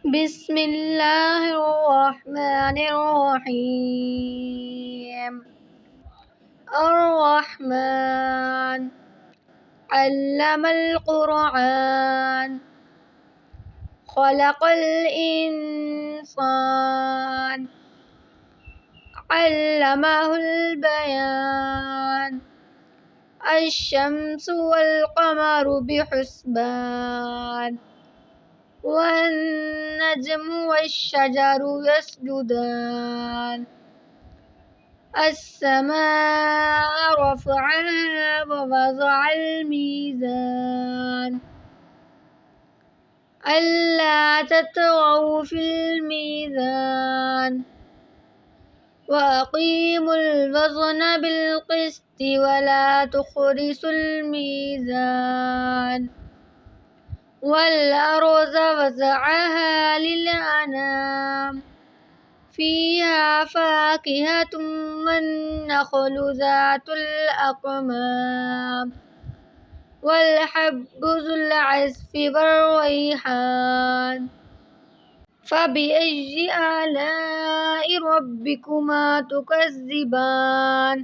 بسم الله الرحمن الرحيم. الرحمن علم القرآن خلق الإنسان علمه البيان الشمس والقمر بحسبان والنجم والشجر يسجدان السماء رفعها ووضع الميزان ألا تطغوا في الميزان وأقيموا الوزن بالقسط ولا تخسروا الميزان والأرض وسعها للأنام فيها فاكهة والنخل ذات الأكمام والحب ذو العصف والريحان فبأي آلاء ربكما تكذبان